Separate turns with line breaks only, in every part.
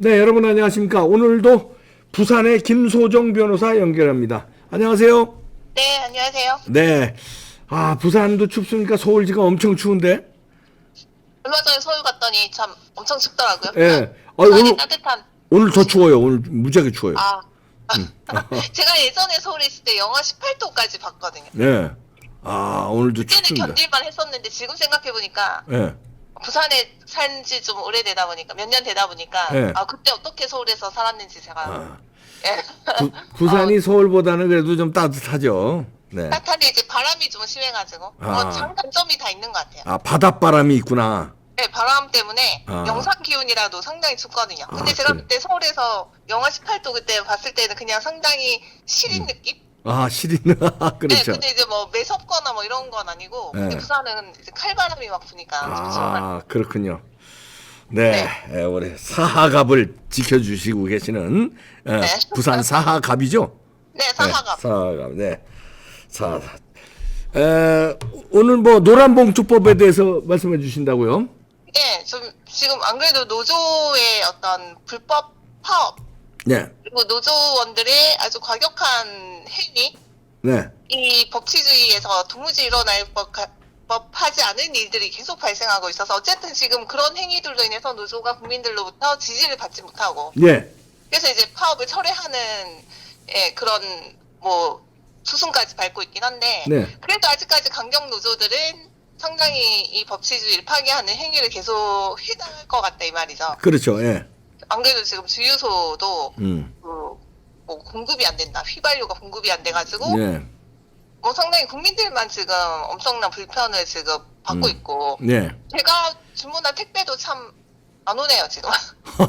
네, 여러분 안녕하십니까. 오늘도 부산의 김소정 변호사 연결합니다. 안녕하세요.
네, 안녕하세요.
네. 부산도 춥습니까? 서울 지금 엄청 추운데?
얼마 전에 서울 갔더니 참 엄청 춥더라고요.
예.
부산이 따뜻한
오늘 더
도시.
추워요. 오늘 무지하게 추워요.
아, 제가 예전에 서울에 있을 때 영하 18도까지 봤거든요.
네. 오늘도
그때는
춥습니다.
견딜만 했었는데 지금 생각해보니까
예.
부산에 산 지 좀 오래되다 보니까 몇 년 되다 보니까
네.
그때 어떻게 서울에서 살았는지 제가 예.
부산이 서울보다는 그래도 좀 따뜻하죠. 네.
따뜻한데 이제 바람이 좀 심해가지고 장단점이 다 있는 것 같아요.
바닷바람이 있구나.
네, 바람 때문에 영상 기온이라도 상당히 춥거든요. 근데 제가
그래.
그때 서울에서 영하 18도 그때 봤을 때는 그냥 상당히 시린 느낌?
시린.
네,
그렇죠.
근데 이제 뭐 매섭거나 뭐 이런 건 아니고,
네.
근데 부산은 이제 칼바람이 막 부니까 좀 시원하죠.
그렇군요. 네, 우리 사하갑을 지켜주시고 계시는 부산 사하갑이죠?
네, 사하갑.
사하갑. 네, 사. 오늘 뭐 노란봉투법에 대해서 말씀해 주신다고요?
네, 지금 안 그래도 노조의 어떤 불법 파업,
네,
그리고 노조원들의 아주 과격한 행위,
네,
이 법치주의에서 도무지 일어날 법하지 않은 일들이 계속 발생하고 있어서 어쨌든 지금 그런 행위들로 인해서 노조가 국민들로부터 지지를 받지 못하고
네,
그래서 이제 파업을 철회하는 그런 뭐 수순까지 밟고 있긴 한데
네.
그래도 아직까지 강경 노조들은 상당히 이 법치주의를 파괴하는 행위를 계속 해나갈 것 같다 이 말이죠.
그렇죠. 예.
안 그래도 지금 주유소도 뭐 공급이 안 된다, 휘발유가 공급이 안 돼가지고
네,
뭐 상당히 국민들만 지금 엄청난 불편을 지금 받고 있고
네.
제가 주문한 택배도 참 안 오네요 지금.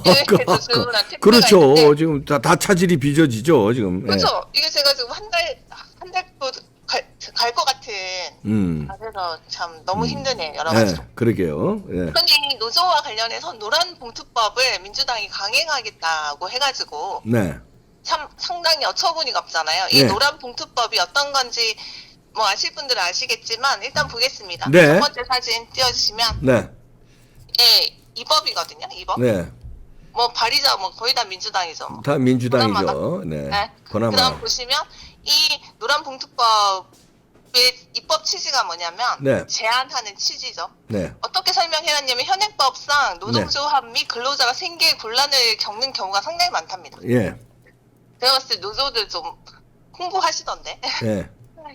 여행에서 주문한 택배가
그렇죠.
있는데
지금 다 차질이 빚어지죠. 지금.
그렇죠. 이게 제가 지금 한 달도 갈 것 같은 그래서 참 너무 힘드네요 여러 가지로.
그러게요. 예.
그런데 이 노조와 관련해서 노란 봉투법을 민주당이 강행하겠다고 해가지고
네,
참 상당히 어처구니가 없잖아요. 이
네.
노란 봉투법이 어떤 건지 뭐 아실 분들은 아시겠지만 일단 보겠습니다.
네.
첫 번째 사진 띄워주시면
네,
이 법이거든요. 이 법.
네.
뭐 발의자 뭐 거의 다 민주당이죠. 뭐.
다 민주당이죠.
보나마나.
네.
네.
보나마나.
그다음 보시면 이 노란 봉투법의 입법 취지가 뭐냐면
네.
제한하는 취지죠.
네,
어떻게 설명해놨냐면 현행법상 노동조합 및 근로자가 생계 곤란을 겪는 경우가 상당히 많답니다.
예,
제가 봤을 때 노조들 좀 홍보하시던데
예,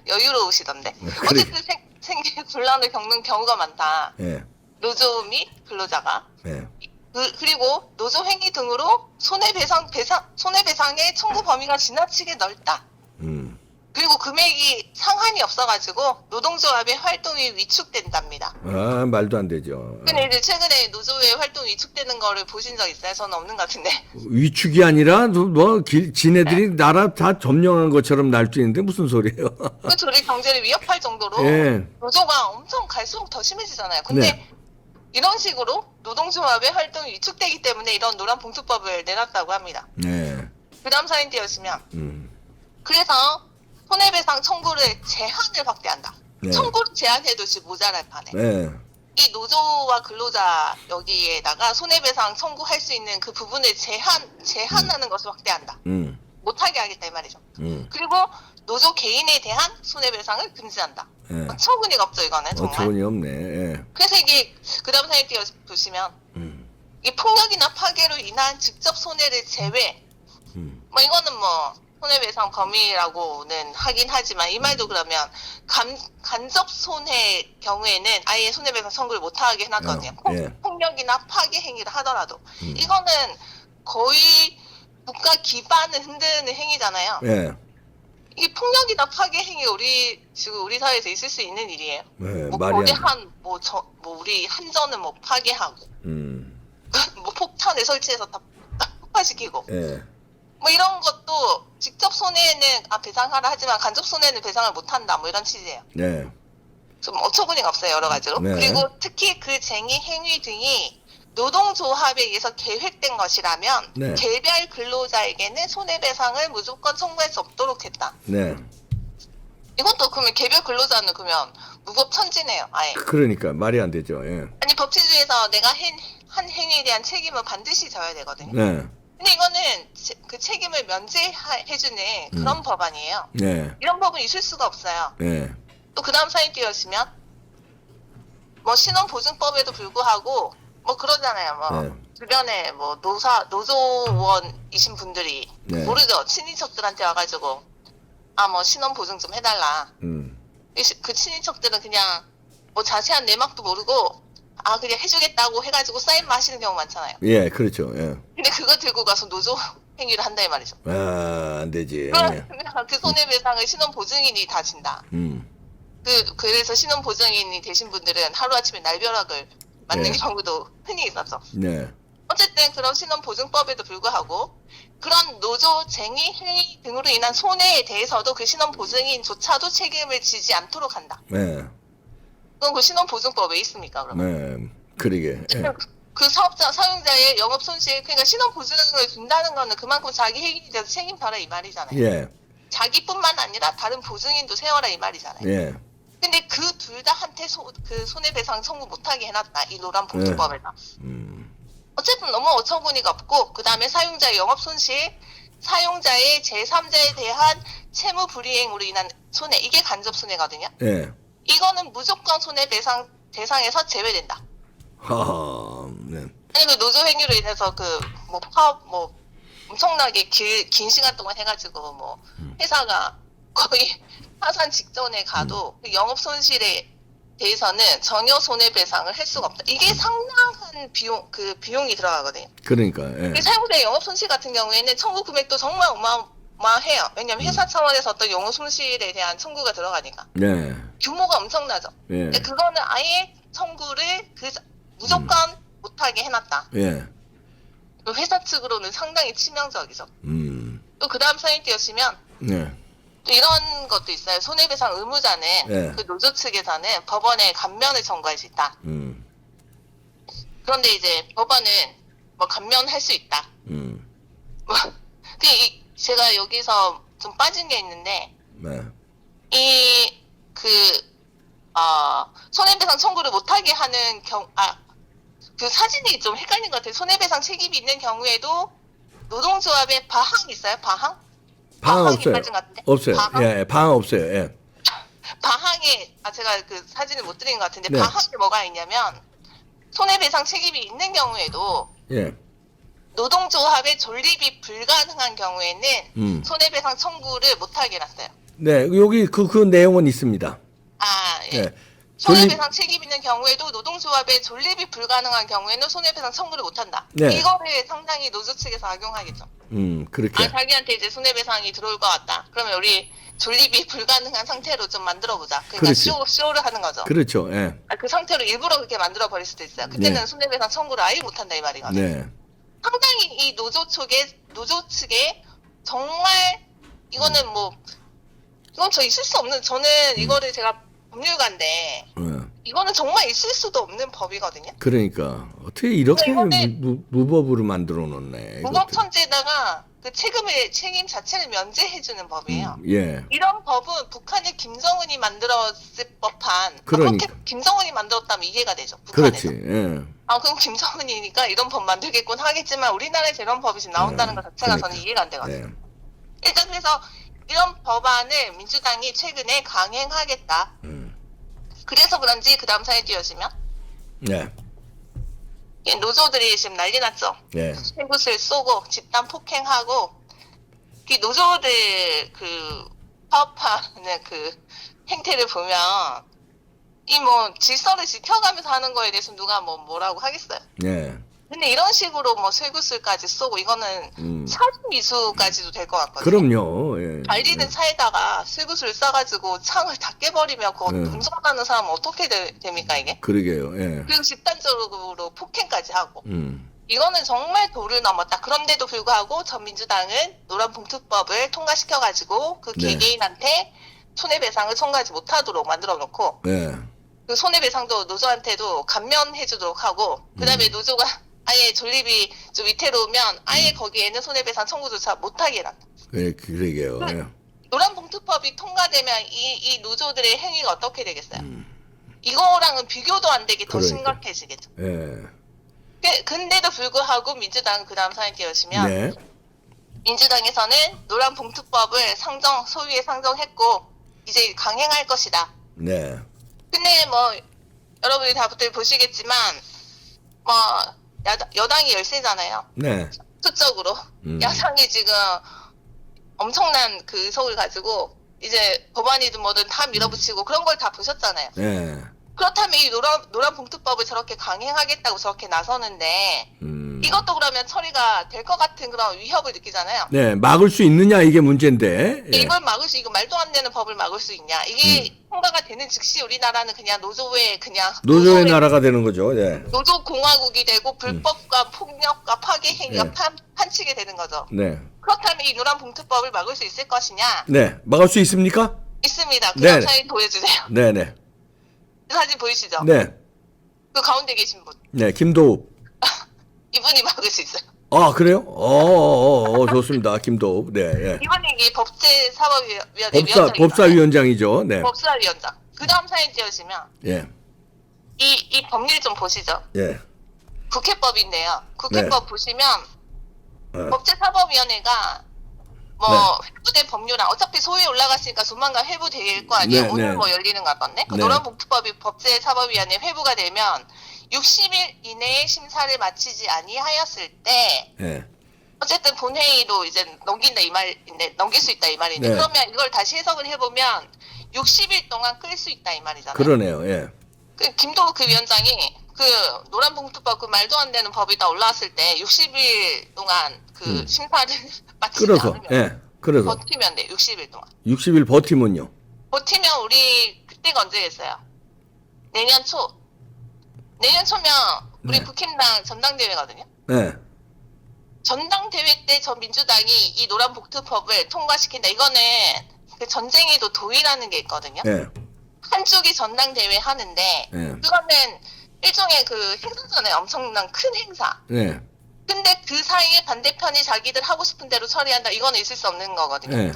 여유로우시던데
그래.
어쨌든 생계 곤란을 겪는 경우가 많다.
예,
노조 및 근로자가
예.
그리고 노조 행위 등으로 손해배상의 청구 범위가 지나치게 넓다. 그리고 금액이 상한이 없어가지고 노동조합의 활동이 위축된답니다.
말도 안 되죠.
근데 이제 최근에 노조의 활동이 위축되는 거를 보신 적 있어요? 저는 없는 것 같은데.
위축이 아니라 지네들이 나라 다 점령한 것처럼 날뛰는데 무슨 소리예요?
그 조리 경제를 위협할 정도로
예.
노조가 엄청 갈수록 더 심해지잖아요. 근데
네.
이런 식으로 노동조합의 활동이 위축되기 때문에 이런 노란 봉투법을 내놨다고 합니다.
네.
그 다음 사진 띄워주시면 그래서 손해배상 청구를 제한을 확대한다.
네.
청구를 제한해도 지금 모자랄 판에
네.
이 노조와 근로자 여기에다가 손해배상 청구할 수 있는 그 부분을 제한하는 것을 확대한다. 못하게 하겠다 이 말이죠. 그리고 노조 개인에 대한 손해배상을 금지한다.
네.
어처구니가 없죠 이거는 정말.
어처구니 없네. 예.
그래서 이게 그 다음 사진 띄워보시면 이 폭력이나 파괴로 인한 직접 손해를 제외 뭐 이거는 뭐 손해배상 범위라고는 하긴 하지만 이 말도 그러면 간접 손해 경우에는 아예 손해배상 청구를 못하게 해놨거든요.
예.
폭력이나 파괴 행위를 하더라도 이거는 거의 국가 기반을 흔드는 행위잖아요.
예.
이게 폭력이나 파괴 행위 지금 우리 사회에서 있을 수 있는 일이에요.
네,
뭐
말이 안 돼.
거대한 뭐 우리 한전을 뭐 파괴하고 뭐 폭탄을 설치해서 다 폭파시키고
예.
뭐 이런 것도 직접 손해는 배상하라 하지만 간접 손해는 배상을 못한다 뭐 이런 취지예요.
네.
좀 어처구니가 없어요 여러 가지로.
네.
그리고 특히 그 쟁의 행위 등이 노동조합에 의해서 계획된 것이라면
네.
개별 근로자에게는 손해배상을 무조건 청구할 수 없도록 했다.
네.
이것도 그러면 개별 근로자는 그러면 무법천지네요 아예.
그러니까 말이 안 되죠. 예.
아니 법치주의에서 내가 한 행위에 대한 책임은 반드시 져야 되거든요.
네.
근데 이거는 그 책임을 면제해주는 그런 법안이에요.
네.
이런 법은 있을 수가 없어요.
네.
또 그 다음 사연 띄우시면 뭐 신원보증법에도 불구하고 뭐 그러잖아요. 뭐
네.
주변에 뭐 노조원이신 분들이
네.
모르죠. 친인척들한테 와가지고 뭐 신원보증 좀 해달라. 그 친인척들은 그냥 뭐 자세한 내막도 모르고 그냥 해주겠다고 해가지고 사인만 하시는 경우 많잖아요.
예, 그렇죠. 예.
근데 그거 들고 가서 노조 행위를 한다 이 말이죠.
안 되지.
그 손해배상을 신원보증인이 다 진다. 그래서 신원보증인이 되신 분들은 하루아침에 날벼락을 맞는
네.
경우도 흔히 있었죠.
네.
어쨌든 그런 신원보증법에도 불구하고 그런 노조쟁의 행위 등으로 인한 손해에 대해서도 그 신원보증인조차도 책임을 지지 않도록 한다.
네.
그건 그 신원보증법에 있습니까, 그러면?
네. 그러게. 예.
그 사업자, 사용자의 영업손실, 그러니까 신원보증을 준다는 거는 그만큼 자기 행위에 대해서 책임져라 이 말이잖아요.
예.
자기뿐만 아니라 다른 보증인도 세워라 이 말이잖아요.
예.
근데 그 둘 다 한테 그 손해배상 청구 못하게 해놨다. 이 노란봉투법에서. 어쨌든 너무 어처구니가 없고 그 다음에 사용자의 영업손실, 사용자의 제3자에 대한 채무불이행으로 인한 손해, 이게 간접손해거든요.
예.
이거는 무조건 손해배상 대상에서 제외된다.
네.
아니 그 노조 행위로 인해서 뭐 파업 뭐 엄청나게 긴 시간 동안 해가지고 뭐 회사가 거의 파산 직전에 가도 그 영업 손실에 대해서는 전혀 손해배상을 할 수가 없다. 이게 상당한 비용이 들어가거든요.
그러니까. 예.
사용자의 영업 손실 같은 경우에는 청구 금액도 정말 어마어마해요. 왜냐하면 회사 차원에서 어떤 영업 손실에 대한 청구가 들어가니까.
네.
규모가 엄청나죠.
예.
근데 그거는 아예 청구를 무조건 못하게 해놨다.
예.
회사 측으로는 상당히 치명적이죠. 또 그 다음 사연 띄우시면
네.
또 이런 것도 있어요. 손해배상 의무자는
네.
그 노조 측에서는 법원에 감면을 청구할 수 있다. 그런데 이제 법원은 뭐 감면할 수 있다. 제가 여기서 좀 빠진 게 있는데
네.
손해배상 청구를 못하게 하는 그 사진이 좀 헷갈린 것 같아요. 손해배상 책임이 있는 경우에도 노동조합에 방항이 있어요? 방항?
방항 없어요.
빠진 것 같은데?
없어요.
방항?
예, 방항 없어요. 예.
방항에 제가 그 사진을 못 드린 것 같은데
네.
방항에 뭐가 있냐면 손해배상 책임이 있는 경우에도
예.
노동조합의 존립이 불가능한 경우에는 손해배상 청구를 못하게 해놨어요.
네, 여기 그 내용은 있습니다.
예.
예.
손해배상 책임 있는 경우에도 노동조합의 존립이 불가능한 경우에는 손해배상 청구를 못한다.
네.
이거를 상당히 노조 측에서 악용하겠죠.
그렇게.
자기한테 이제 손해배상이 들어올 것 같다. 그러면 우리 존립이 불가능한 상태로 좀 만들어보자. 그러니까
그렇지.
쇼를 하는 거죠.
그렇죠. 예.
그 상태로 일부러 그렇게 만들어 버릴 수도 있어요. 그때는
네.
손해배상 청구를 아예 못한다 이 말이거든요.
네.
상당히 이 노조 측에 정말 이거는 이건 저 있을 수 없는, 저는 이거를 제가 법률가인데 이거는 정말 있을 수도 없는 법이거든요.
그러니까 어떻게 이렇게
이거는
무법으로 만들어 놓네.
무법천지에다가 그 책임 자체를 면제해주는 법이에요.
예.
이런 법은 북한의 김정은이 만들었을 법한,
그러니까.
그렇게 김정은이 만들었다면 이해가 되죠. 북한에서.
그렇지. 예.
그럼 김정은이니까 이런 법 만들겠군 하겠지만 우리나라에서 이런 법이 지금 나온다는 것 자체가
그러니까.
저는 이해가 안 되거든요.
예.
일단 그래서 이런 법안을 민주당이 최근에 강행하겠다. 그래서 그런지 그 다음 사연 띄워주면
네.
노조들이 지금 난리 났죠.
예.
쇠구슬 쏘고 집단 폭행하고 이 노조들 파업하는 행태를 보면 질서를 지켜가면서 하는 거에 대해서 누가 뭐라고 하겠어요.
예.
근데 이런 식으로 쇠구슬까지 쏘고 이거는 살인 미수까지도 될 것 같거든요.
그럼요. 예.
달리는 차에다가 쇠구슬을 쏴가지고 창을 다 깨버리면 그거 운전하는 사람은 어떻게 됩니까 이게?
그러게요. 예.
그리고 집단적으로 폭행까지 하고 이거는 정말 도를 넘었다. 그런데도 불구하고 전 민주당은 노란봉투법을 통과시켜가지고 그
네.
개개인한테 손해배상을 청구하지 못하도록 만들어놓고
예.
그 손해배상도 노조한테도 감면해주도록 하고 그다음에 노조가 아예 존립이 좀 위태로우면 아예 거기에는 손해배상 청구조차 못하게 해놨다.
예, 그러게요. 예.
노란봉투법이 통과되면 이 노조들의 행위가 어떻게 되겠어요? 이거랑은 비교도 안 되게 더
그러니까.
심각해지겠죠.
예.
근데도 불구하고 민주당 그다음 사연 띄우시면
네.
민주당에서는 노란 봉투법을 소위에 상정했고 이제 강행할 것이다.
네.
근데 뭐 여러분이 다들 보시겠지만 뭐 여당이 열세잖아요.
네.
수적으로 야당이 지금 엄청난 그 의석을 가지고 이제 법안이든 뭐든 다 밀어붙이고 그런 걸 다 보셨잖아요.
네.
그렇다면 이 노란 봉투법을 저렇게 강행하겠다고 저렇게 나서는데 이것도 그러면 처리가 될 것 같은 그런 위협을 느끼잖아요.
네. 막을 수 있느냐 이게 문제인데. 예.
이걸 막을 이거 말도 안 되는 법을 막을 수 있냐? 이게 통과가 되는 즉시 우리나라는 그냥 노조의
노조의 나라가 되는 거죠. 예.
노조 공화국이 되고 불법과 폭력과 파괴 행위가
네.
판치게 되는 거죠.
네.
그렇다면 이 노란 봉투법을 막을 수 있을 것이냐?
네. 막을 수 있습니까?
있습니다. 그
네.
사진 보여주세요.
네, 네.
그 사진 보이시죠?
네.
그 가운데 계신 분.
네. 김도읍.
이분이 막을 수 있어요.
아, 그래요? 좋습니다. 김도읍. 네, 예.
이분이 이게 법제사법위원회 위원장입니다.
법사위원장이죠. 네.
법사위원장. 그 다음 사진 띄워주시면
예.
이 법률 좀 보시죠.
예.
국회법인데요. 국회법 보시면
네.
법제사법위원회가 뭐
네.
회부된 법률안 어차피 소위에 올라갔으니까 조만간 회부될 거 아니에요.
네,
오늘
네.
뭐 열리는 거 같던데. 그
네.
노란봉투법이 법제사법위원회 회부가 되면 60일 이내에 심사를 마치지 아니하였을 때
예.
어쨌든 본회의로 이제 넘긴다 이 말인데 넘길 수 있다 이 말인데
네.
그러면 이걸 다시 해석을 해보면 60일 동안 끌 수 있다 이 말이잖아요.
그러네요. 예.
그 김도우 그 위원장이 그 노란봉투법 그 말도 안 되는 법이 다 올라왔을 때 60일 동안 그 심사를 마치지
그래서
않으면
예. 그래서
버티면 돼 60일 동안
60일 버티면요.
버티면 우리 그때가 언제겠어요? 내년 초면 우리
네.
국힘당 전당대회거든요.
네.
전당대회 때 저 민주당이 이 노란봉투법을 통과시킨다. 이거는 그 전쟁에도 도의라는 게 있거든요.
예.
한쪽이 전당대회 하는데
예.
그거는 일종의 그 행사잖아요. 엄청난 큰 행사.
예.
근데 그 사이에 반대편이 자기들 하고 싶은 대로 처리한다. 이거는 있을 수 없는 거거든요.
예.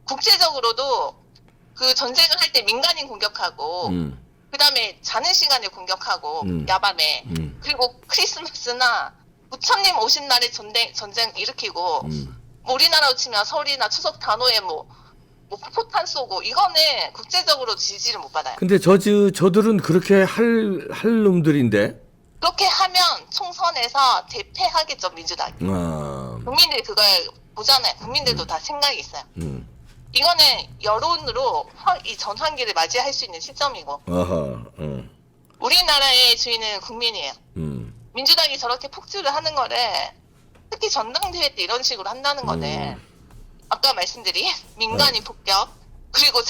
국제적으로도 그 전쟁을 할 때 민간인 공격하고 그다음에 자는 시간에 공격하고 야밤에 그리고 크리스마스나 부처님 오신 날에 전쟁 일으키고 뭐 우리나라로 치면 설이나 추석 단오에 뭐 포탄 쏘고 이거는 국제적으로 지지를 못 받아요.
근데 저들은 그렇게 할 놈들인데.
그렇게 하면 총선에서 대패하겠죠 민주당이.
아.
국민들이 그걸 보잖아요. 국민들도 다 생각이 있어요.
음.
이거는 여론으로 이 전환기를 맞이할 수 있는 시점이고
아하.
우리나라의 주인은 국민이에요. 민주당이 저렇게 폭주를 하는 거를 특히 전당대회 때 이런 식으로 한다는 거는 아까 말씀드린 민간인 폭격 그리고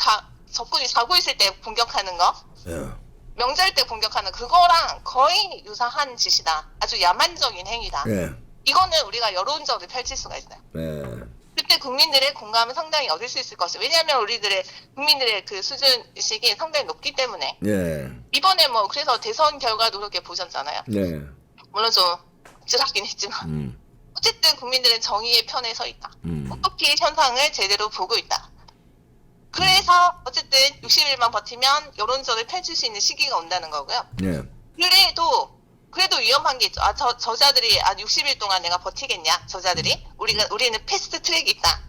적군이 자고 있을 때 공격하는 거
예.
명절 때 공격하는 그거랑 거의 유사한 짓이다. 아주 야만적인 행위다.
예.
이거는 우리가 여론전을 펼칠 수가 있어요.
예.
그때 국민들의 공감을 상당히 얻을 수 있을 것이에요. 왜냐하면 국민들의 그 수준의식이 상당히 높기 때문에.
예.
이번에 뭐 그래서 대선 결과도 그렇게 보셨잖아요.
네.
물론 좀 씁쓸하긴 했지만 어쨌든 국민들은 정의의 편에 서 있다. 어떻게 현상을 제대로 보고 있다. 그래서 어쨌든 60일만 버티면 여론전을 펼칠 수 있는 시기가 온다는 거고요.
예.
그래도 위험한 게 있죠. 저자들이 60일 동안 내가 버티겠냐? 저자들이 우리는 패스트 트랙이 있다.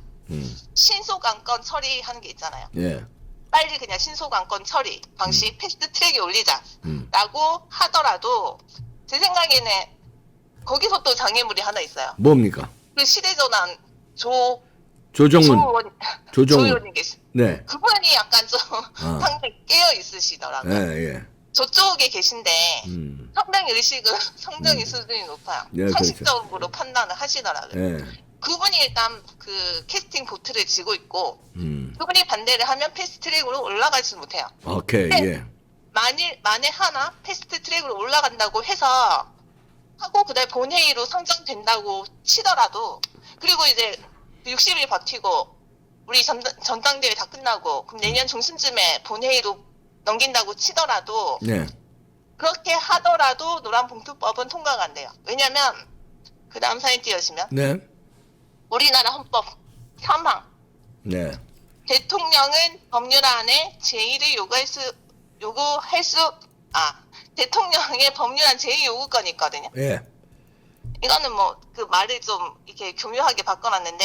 신속 안건 처리하는 게 있잖아요.
예.
빨리 그냥 신속 안건 처리 방식 패스트 트랙에 올리자라고 하더라도 제 생각에는 거기서 또 장애물이 하나 있어요.
뭡니까?
그 시대전환
조정훈.
조의원님 계시.
네.
그분이 약간 좀 상당히 깨어 있으시더라고요.
예, 예.
저쪽에 계신데 상당히 의식은 상당히 수준이 높아요.
네,
상식적으로
그렇죠.
판단을 하시더라고요.
예.
그분이 일단 그 캐스팅 보트를 쥐고 있고 그분이 반대를 하면 패스트트랙으로 올라가지 못해요.
오케이.
근데
예.
만에 하나 패스트트랙으로 올라간다고 해서 하고 그다음에 본회의로 상정된다고 치더라도 그리고 이제 60일 버티고 우리 전당대회 다 끝나고 그럼 내년 중순쯤에 본회의로 넘긴다고 치더라도
네.
그렇게 하더라도 노란봉투법은 통과가 안 돼요. 왜냐면 그 다음 사진 띄우시면
네.
우리나라 헌법 3항
네.
대통령은 법률안에 제의를 대통령의 법률안 제의 요구권이 있거든요.
예.
이거는 뭐 그 말을 좀 이렇게 교묘하게 바꿔놨는데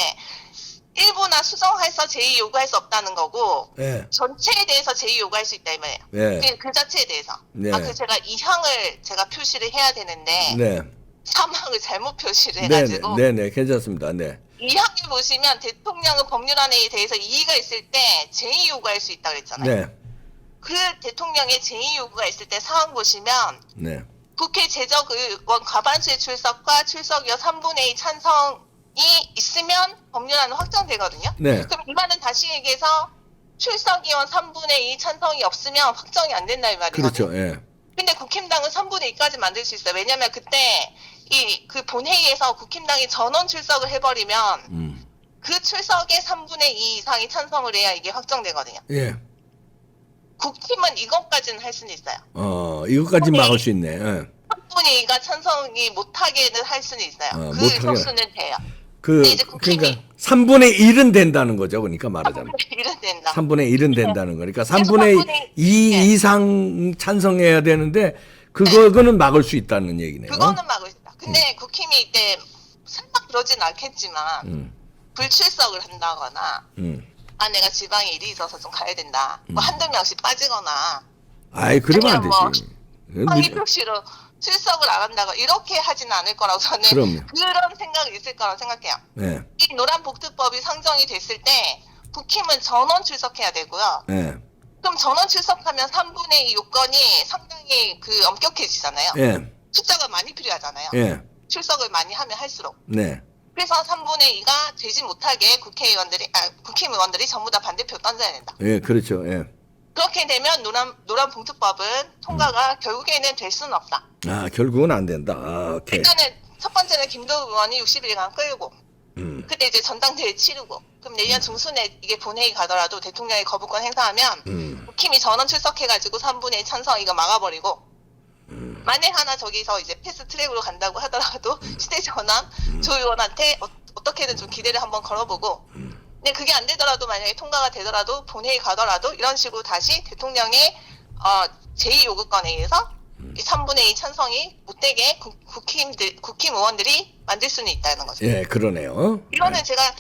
일부나 수정해서 제의 요구할 수 없다는 거고
예.
전체에 대해서 제의 요구할 수 있다 이 말이에요.
예.
그 자체에 대해서.
네.
그 제가 2항을 제가 표시를 해야 되는데
네.
3항을 잘못 표시를
네,
해가지고
네, 괜찮습니다. 네.
2항에 보시면 대통령은 법률안에 대해서 이의가 있을 때 제의 요구할 수 있다고 그랬잖아요.
네.
그 대통령의 제의 요구가 있을 때 사항 보시면
네.
국회 제적의원 과반수의 출석과 출석여 3분의 2 찬성이 있으면 법률안은 확정되거든요.
네.
그럼 이 말은 다시 얘기해서 출석의원 3분의 2 찬성이 없으면 확정이 안 된다 이 말이거든요.
그렇죠. 예.
근데 국힘당은 3분의 2까지 만들 수 있어요. 왜냐면 그때 그 본회의에서 국힘당이 전원 출석을 해버리면 그 출석의 3분의 2 이상이 찬성을 해야 이게 확정되거든요.
예.
국힘은 이것까지는 할 수는 있어요.
이것까지 막을 수 있네. 예.
3분의 2가 찬성이 못하게는 할 수는 있어요. 그
못하게.
석수는 돼요. 근데 이제 국힘이
그러니까 3분의 1은 된다는 거죠. 그러니까 말하자면.
3분의 1은 된다.
3분의 1은 된다는 거니까
그래서
3분의 2
네.
이상 찬성해야 되는데 그거는 막을 수 있다는 얘기네요.
그거는 막을 수 있다. 근데 국힘이 이때 설마 그러진 않겠지만 불출석을 한다거나 내가 지방에 일이 있어서 좀 가야 된다. 뭐 한두 명씩 빠지거나
아이, 그러면 안
아니면
되지.
항의 표시로 출석을 안 한다고 이렇게 하지는 않을 거라고 저는
그럼요.
그런 생각이 있을 거라고 생각해요.
네.
이 노란봉투법이 상정이 됐을 때 국힘은 전원 출석해야 되고요.
예.
그럼 전원 출석하면 3분의 2 요건이 상당히 엄격해지잖아요.
예.
숫자가 많이 필요하잖아요.
예.
출석을 많이 하면 할수록.
네.
그래서 3분의 2가 되지 못하게 국힘의원들이 전부 다 반대표 던져야 된다.
예, 그렇죠. 예.
그렇게 되면 노란봉투법은 통과가 결국에는 될 수는 없다.
결국은 안 된다. 오케이.
일단은 첫 번째는 김도우 의원이 60일간 끌고 그때 이제 전당대회 치르고 그럼 내년 중순에 이게 본회의 가더라도 대통령이 거부권 행사하면 국힘이 전원 출석해가지고 3분의 1 찬성 이거 막아버리고 만에 하나 저기서 이제 패스트 트랙으로 간다고 하더라도 휴대전화 조 의원한테 어떻게든 좀 기대를 한번 걸어보고 근데 그게 안 되더라도 만약에 통과가 되더라도 본회의 가더라도 이런 식으로 다시 대통령의 제2 요구권에 의해서 이 3분의 2 찬성이 못되게 국힘 의원들이 만들 수는 있다는 거죠.
예, 그러네요.
이거는 제가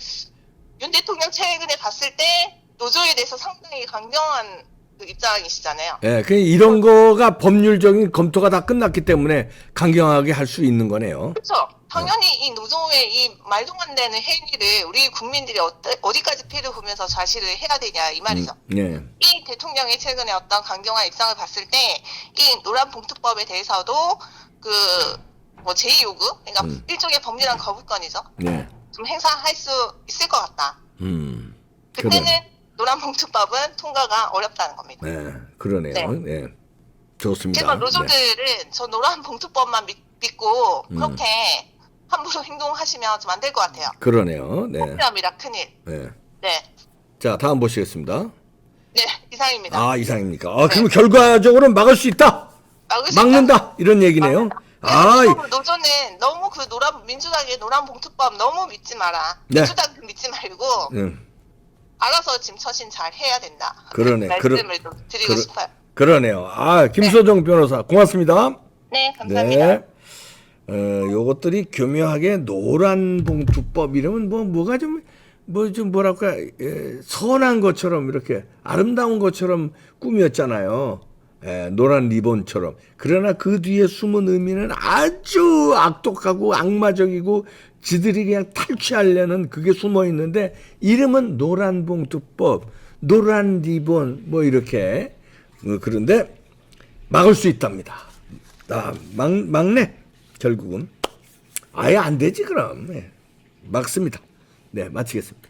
윤 대통령 최근에 봤을 때 노조에 대해서 상당히 강경한 그 입장이시잖아요.
예, 이런 거가 법률적인 검토가 다 끝났기 때문에 강경하게 할 수 있는 거네요.
그렇죠. 당연히 이 노조의 이 말도 안 되는 행위를 우리 국민들이 어디까지 피해를 보면서 자시를 해야 되냐 이 말이죠.
예.
이 대통령이 최근에 어떤 강경한 입장을 봤을 때 이 노란봉투법에 대해서도 뭐 제2 요구, 그러니까 일종의 법률안 거부권이죠.
예.
좀 행사할 수 있을 것 같다. 그때는
그래.
노란봉투법은 통과가 어렵다는 겁니다.
네, 그러네요.
네.
예. 좋습니다.
그래서
네.
노조들은 저 노란봉투법만 믿고 그렇게 함부로 행동하시면 좀 안 될 것 같아요.
그러네요. 네.
큰일입니다. 큰일.
네.
네.
자, 다음 보시겠습니다.
네, 이상입니다.
이상입니까? 그럼 결과적으로는 막을 수 있다. 막는다. 이런 얘기네요.
노조는 너무 민주당의 노란봉투법 너무 믿지 마라.
네.
민주당 믿지 말고 알아서 짐 처신 잘 해야 된다.
그러네.
말씀을 좀 드리고 싶어요.
그러네요. 김소정 변호사 고맙습니다.
네, 감사합니다.
네. 요것들이 교묘하게 노란봉투법 이러면 뭐가 좀 뭐랄까 선한 것처럼 이렇게 아름다운 것처럼 꾸몄잖아요. 노란 리본처럼. 그러나 그 뒤에 숨은 의미는 아주 악독하고 악마적이고 지들이 그냥 탈취하려는 그게 숨어 있는데 이름은 노란봉투법, 노란 리본 뭐 이렇게 그런데 막을 수 있답니다. 막네. 결국은 아예 안 되지 그럼. 막습니다. 네, 마치겠습니다.